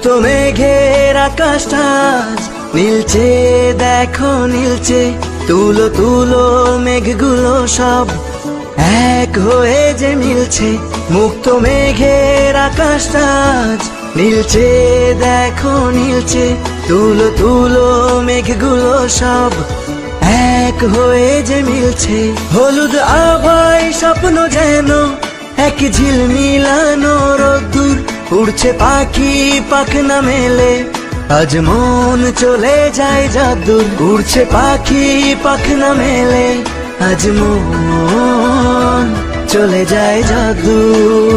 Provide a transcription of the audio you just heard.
মেঘের আকাশটা আজ নীলচে, দেখো নীলচে। তুলো তুলো মেঘগুলো সব এক হয়ে যে মিলছে। মুক্ত মেঘের আকাশটা আজ নীলচে, দেখো নীলচে। তুলো তুলো মেঘগুলো সব এক হয়ে যে মিলছে। হলুদ আভায় স্বপ্ন যেন এক ঝিলমিলানো রোদ্দুর। উড়ছে পাখি পাখনা মেলে, আজ মন চলে যায় যাদুর। উড়ছে পাখি পাখনা মেলে, আজ মন চলে যায় যাদুর।